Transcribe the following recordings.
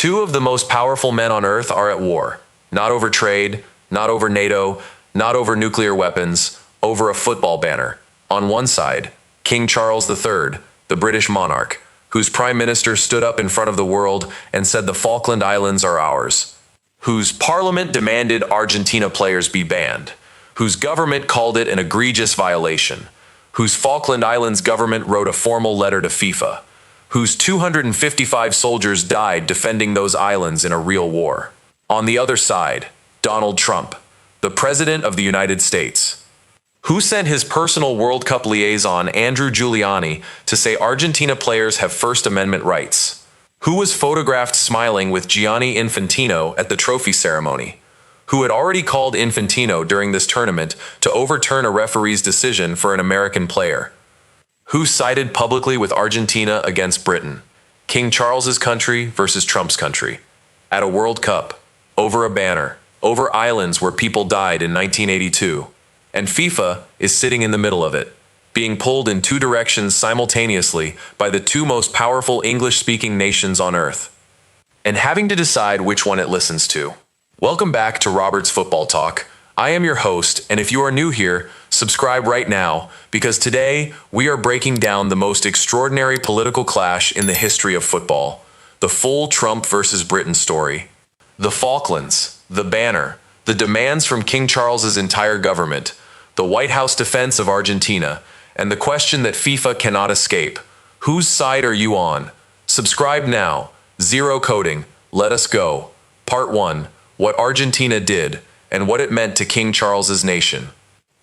Two of the most powerful men on Earth are at war. Not over trade, not over NATO, not over nuclear weapons, over a football banner. On one side, King Charles III, the British monarch, whose prime minister stood up in front of the world and said the Falkland Islands are ours, whose parliament demanded Argentina players be banned, whose government called it an egregious violation, whose Falkland Islands government wrote a formal letter to FIFA, whose 255 soldiers died defending those islands in a real war. On the other side, Donald Trump, the President of the United States, who sent his personal World Cup liaison Andrew Giuliani to say Argentina players have First Amendment rights, who was photographed smiling with Gianni Infantino at the trophy ceremony, who had already called Infantino during this tournament to overturn a referee's decision for an American player, who sided publicly with Argentina against Britain, King Charles's country versus Trump's country, at a World Cup, over a banner, over islands where people died in 1982, and FIFA is sitting in the middle of it, being pulled in two directions simultaneously by the two most powerful English-speaking nations on Earth, and having to decide which one it listens to. Welcome back to Robert's Football Talk. I am your host, and if you are new here, subscribe right now, because today we are breaking down the most extraordinary political clash in the history of football, the full Trump versus Britain story. The Falklands, the banner, the demands from King Charles's entire government, the White House defense of Argentina, and the question that FIFA cannot escape. Whose side are you on? Subscribe now. Zero coding. Let us go. Part 1. What Argentina did, and what it meant to King Charles's nation.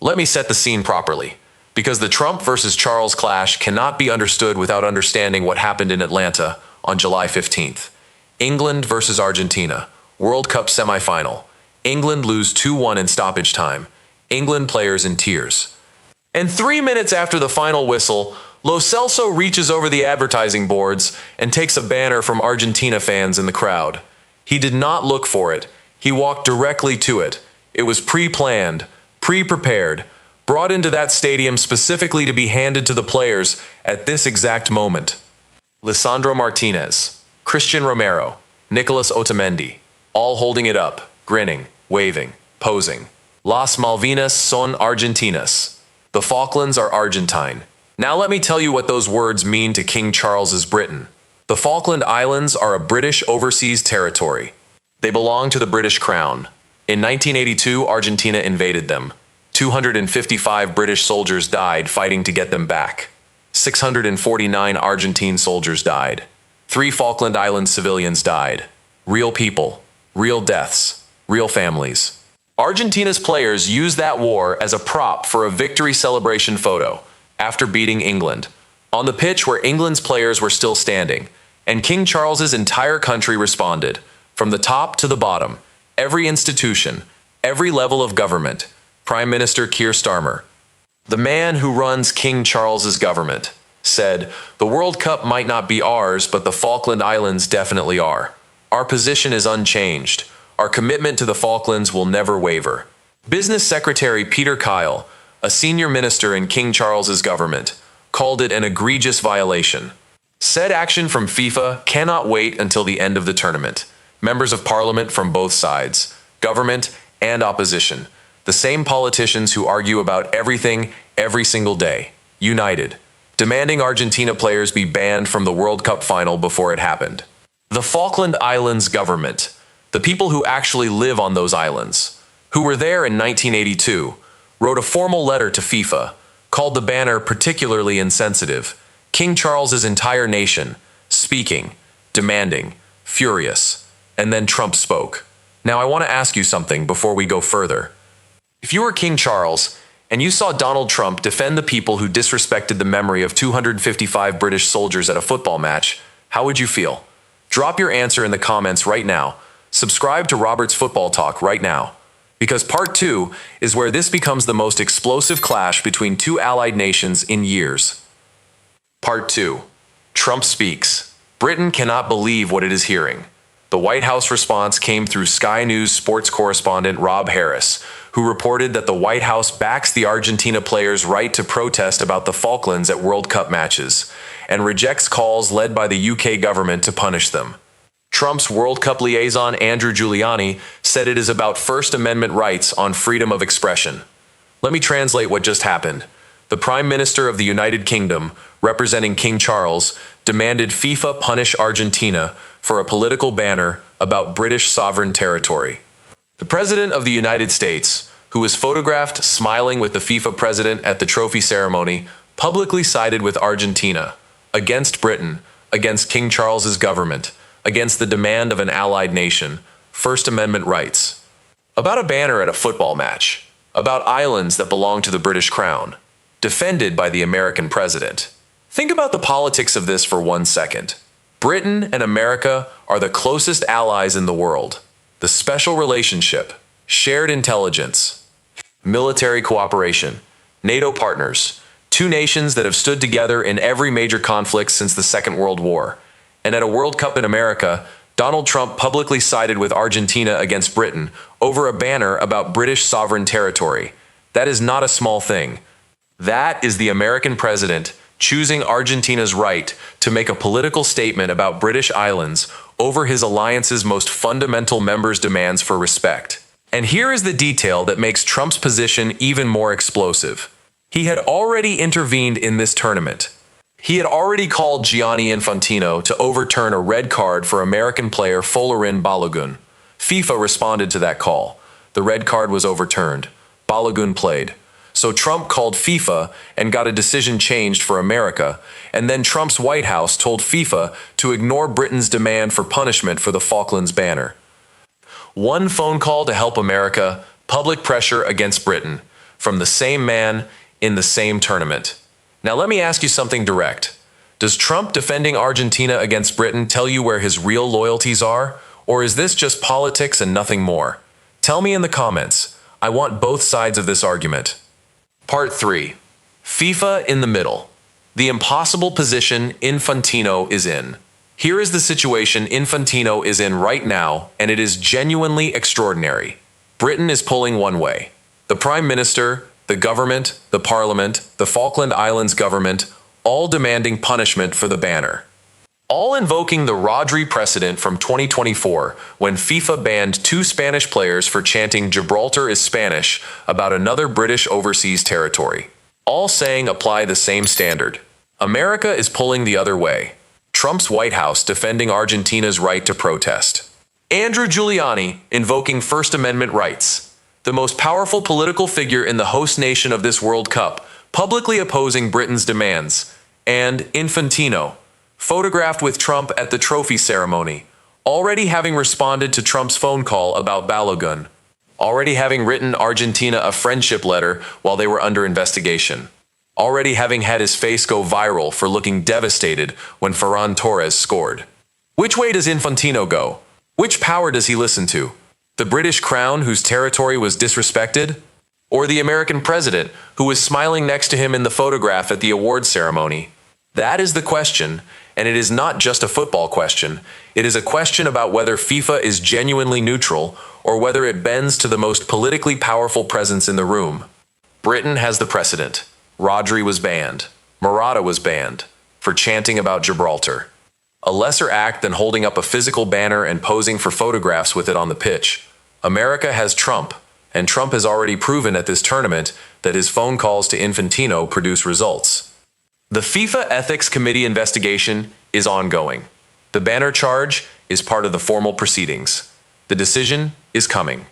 Let me set the scene properly, because the Trump versus Charles clash cannot be understood without understanding what happened in Atlanta on July 15th. England versus Argentina, World Cup semifinal. England lose 2-1 in stoppage time. England players in tears. And 3 minutes after the final whistle, Lo Celso reaches over the advertising boards and takes a banner from Argentina fans in the crowd. He did not look for it. He walked directly to it. It was pre-planned, pre-prepared, brought into that stadium specifically to be handed to the players at this exact moment. Lisandro Martinez, Christian Romero, Nicolas Otamendi, all holding it up, grinning, waving, posing. Las Malvinas son Argentinas. The Falklands are Argentine. Now let me tell you what those words mean to King Charles's Britain. The Falkland Islands are a British overseas territory. They belong to the British Crown. In 1982, Argentina invaded them. 255 British soldiers died fighting to get them back. 649 Argentine soldiers died. 3 Falkland Island civilians died. Real people, real deaths, real families. Argentina's players used that war as a prop for a victory celebration photo after beating England, on the pitch where England's players were still standing, and King Charles's entire country responded, from the top to the bottom, every institution, every level of government. Prime Minister Keir Starmer, the man who runs King Charles's government, said, "The World Cup might not be ours, but the Falkland Islands definitely are. Our position is unchanged. Our commitment to the Falklands will never waver." Business Secretary Peter Kyle, a senior minister in King Charles's government, called it an egregious violation. Said action from FIFA cannot wait until the end of the tournament. Members of parliament from both sides, government and opposition, the same politicians who argue about everything every single day, united, demanding Argentina players be banned from the World Cup final before it happened. The Falkland Islands government, the people who actually live on those islands, who were there in 1982, wrote a formal letter to FIFA, called the banner particularly insensitive. King Charles's entire nation, speaking, demanding, furious, and then Trump spoke. Now I want to ask you something before we go further. If you were King Charles, and you saw Donald Trump defend the people who disrespected the memory of 255 British soldiers at a football match, how would you feel? Drop your answer in the comments right now. Subscribe to Robert's Football Talk right now, because part 2 is where this becomes the most explosive clash between two allied nations in years. Part 2. Trump speaks. Britain cannot believe what it is hearing. The White House response came through Sky News sports correspondent Rob Harris, who reported that the White House backs the Argentina players' right to protest about the Falklands at World Cup matches, and rejects calls led by the UK government to punish them. Trump's World Cup liaison Andrew Giuliani said it is about First Amendment rights on freedom of expression. Let me translate what just happened. The Prime Minister of the United Kingdom, representing King Charles, demanded FIFA punish Argentina for a political banner about British sovereign territory. The President of the United States, who was photographed smiling with the FIFA president at the trophy ceremony, publicly sided with Argentina, against Britain, against King Charles's government, against the demand of an allied nation, First Amendment rights. About a banner at a football match, about islands that belong to the British Crown, defended by the American president. Think about the politics of this for 1 second. Britain and America are the closest allies in the world. The special relationship, shared intelligence, military cooperation, NATO partners, two nations that have stood together in every major conflict since the Second World War. And at a World Cup in America, Donald Trump publicly sided with Argentina against Britain over a banner about British sovereign territory. That is not a small thing. That is the American president choosing Argentina's right to make a political statement about British islands over his alliance's most fundamental members' demands for respect. And here is the detail that makes Trump's position even more explosive. He had already intervened in this tournament. He had already called Gianni Infantino to overturn a red card for American player Folarin Balogun. FIFA responded to that call. The red card was overturned. Balogun played. So Trump called FIFA and got a decision changed for America, and then Trump's White House told FIFA to ignore Britain's demand for punishment for the Falklands banner. One phone call to help America, public pressure against Britain, from the same man in the same tournament. Now let me ask you something direct. Does Trump defending Argentina against Britain tell you where his real loyalties are? Or is this just politics and nothing more? Tell me in the comments. I want both sides of this argument. Part 3. FIFA in the middle. The impossible position Infantino is in. Here is the situation Infantino is in right now, and it is genuinely extraordinary. Britain is pulling one way. The Prime Minister, the government, the Parliament, the Falkland Islands government, all demanding punishment for the banner. All invoking the Rodri precedent from 2024 when FIFA banned 2 Spanish players for chanting "Gibraltar is Spanish" about another British overseas territory. All saying apply the same standard. America is pulling the other way. Trump's White House defending Argentina's right to protest. Andrew Giuliani invoking First Amendment rights. The most powerful political figure in the host nation of this World Cup, publicly opposing Britain's demands. And Infantino, photographed with Trump at the trophy ceremony, already having responded to Trump's phone call about Balogun, already having written Argentina a friendship letter while they were under investigation, already having had his face go viral for looking devastated when Ferran Torres scored. Which way does Infantino go? Which power does he listen to? The British Crown, whose territory was disrespected? Or the American president, who was smiling next to him in the photograph at the awards ceremony? That is the question, and it is not just a football question. It is a question about whether FIFA is genuinely neutral or whether it bends to the most politically powerful presence in the room. Britain has the precedent. Rodri was banned. Morata was banned for chanting about Gibraltar. A lesser act than holding up a physical banner and posing for photographs with it on the pitch. America has Trump, and Trump has already proven at this tournament that his phone calls to Infantino produce results. The FIFA Ethics Committee investigation is ongoing. The banner charge is part of the formal proceedings. The decision is coming.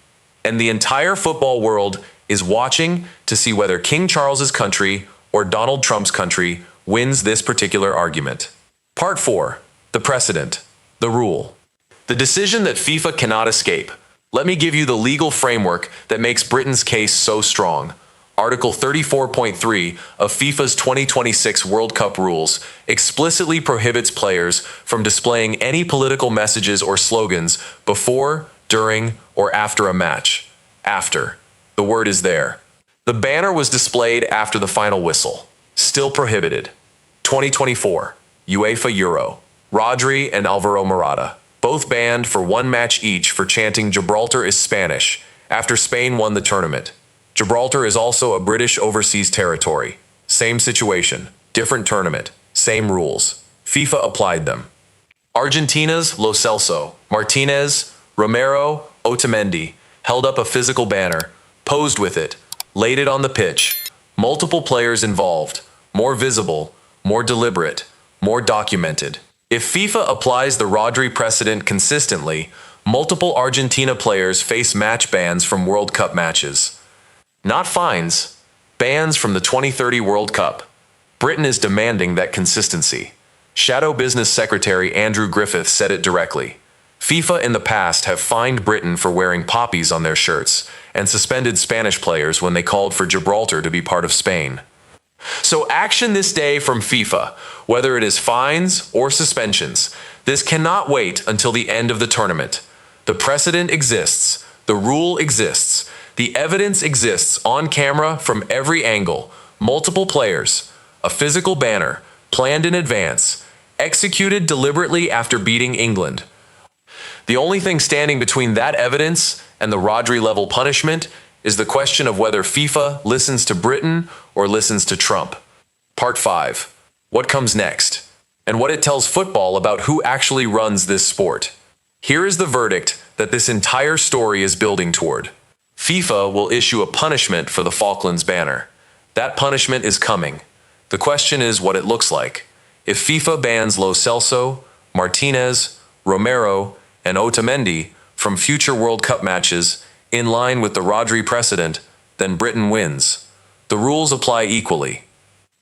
And the entire football world is watching to see whether King Charles's country or Donald Trump's country wins this particular argument. Part 4. The precedent. The rule. The decision that FIFA cannot escape. Let me give you the legal framework that makes Britain's case so strong. Article 34.3 of FIFA's 2026 World Cup rules explicitly prohibits players from displaying any political messages or slogans before, during, or after a match. After. The word is there. The banner was displayed after the final whistle. Still prohibited. 2024. UEFA Euro. Rodri and Alvaro Morata, both banned for 1 match each for chanting "Gibraltar is Spanish" after Spain won the tournament. Gibraltar is also a British overseas territory. Same situation, different tournament, same rules. FIFA applied them. Argentina's Lo Celso, Martinez, Romero, Otamendi held up a physical banner, posed with it, laid it on the pitch. Multiple players involved, more visible, more deliberate, more documented. If FIFA applies the Rodri precedent consistently, multiple Argentina players face match bans from World Cup matches. Not fines, bans from the 2030 World Cup. Britain is demanding that consistency. Shadow Business Secretary Andrew Griffiths said it directly. FIFA in the past have fined Britain for wearing poppies on their shirts and suspended Spanish players when they called for Gibraltar to be part of Spain. So action this day from FIFA, whether it is fines or suspensions. This cannot wait until the end of the tournament. The precedent exists, the rule exists, the evidence exists on camera from every angle, multiple players, a physical banner, planned in advance, executed deliberately after beating England. The only thing standing between that evidence and the Rodri-level punishment is the question of whether FIFA listens to Britain or listens to Trump. Part 5. What comes next? And what it tells football about who actually runs this sport. Here is the verdict that this entire story is building toward. FIFA will issue a punishment for the Falklands banner. That punishment is coming. The question is what it looks like. If FIFA bans Lo Celso, Martinez, Romero, and Otamendi from future World Cup matches in line with the Rodri precedent, then Britain wins. The rules apply equally.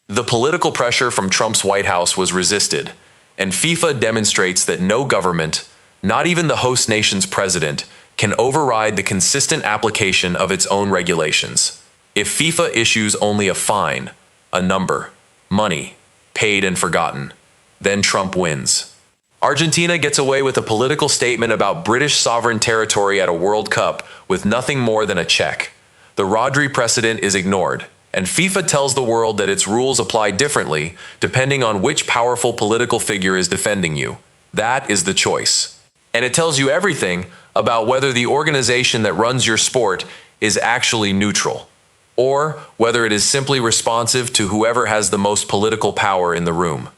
The political pressure from Trump's White House was resisted, and FIFA demonstrates that no government, not even the host nation's president, can override the consistent application of its own regulations. If FIFA issues only a fine, a number, money, paid and forgotten, then Trump wins. Argentina gets away with a political statement about British sovereign territory at a World Cup with nothing more than a check. The Rodri precedent is ignored, and FIFA tells the world that its rules apply differently depending on which powerful political figure is defending you. That is the choice. And it tells you everything about whether the organization that runs your sport is actually neutral, or whether it is simply responsive to whoever has the most political power in the room.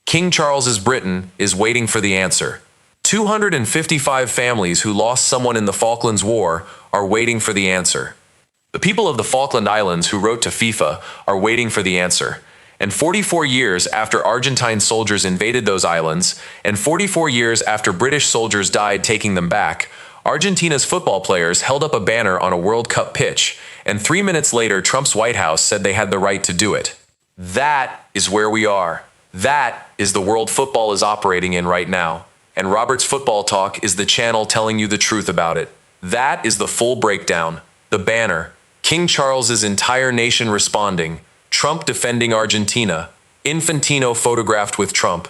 King Charles's Britain is waiting for the answer. 255 families who lost someone in the Falklands War are waiting for the answer. The people of the Falkland Islands who wrote to FIFA are waiting for the answer. And 44 years after Argentine soldiers invaded those islands, and 44 years after British soldiers died taking them back, Argentina's football players held up a banner on a World Cup pitch, and 3 minutes later Trump's White House said they had the right to do it. That is where we are. That is the world football is operating in right now. And Robert's Football Talk is the channel telling you the truth about it. That is the full breakdown. The banner. King Charles's entire nation responding. Trump defending Argentina. Infantino photographed with Trump.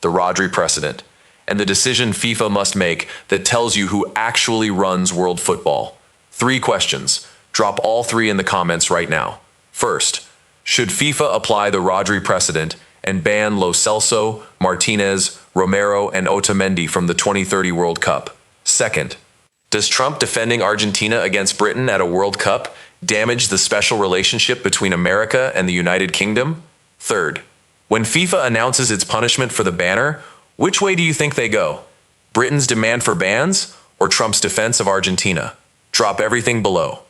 The Rodri precedent. And the decision FIFA must make that tells you who actually runs world football. 3 questions. Drop all 3 in the comments right now. First, should FIFA apply the Rodri precedent and ban Lo Celso, Martinez, Romero, and Otamendi from the 2030 World Cup? Second, does Trump defending Argentina against Britain at a World Cup damage the special relationship between America and the United Kingdom? Third, when FIFA announces its punishment for the banner, which way do you think they go? Britain's demand for bans or Trump's defense of Argentina? Drop everything below.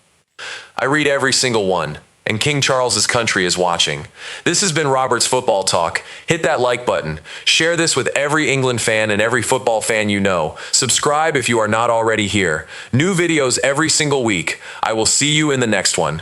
I read every single one. And King Charles's country is watching. This has been Robert's Football Talk. Hit that like button. Share this with every England fan and every football fan you know. Subscribe if you are not already here. New videos every single week. I will see you in the next one.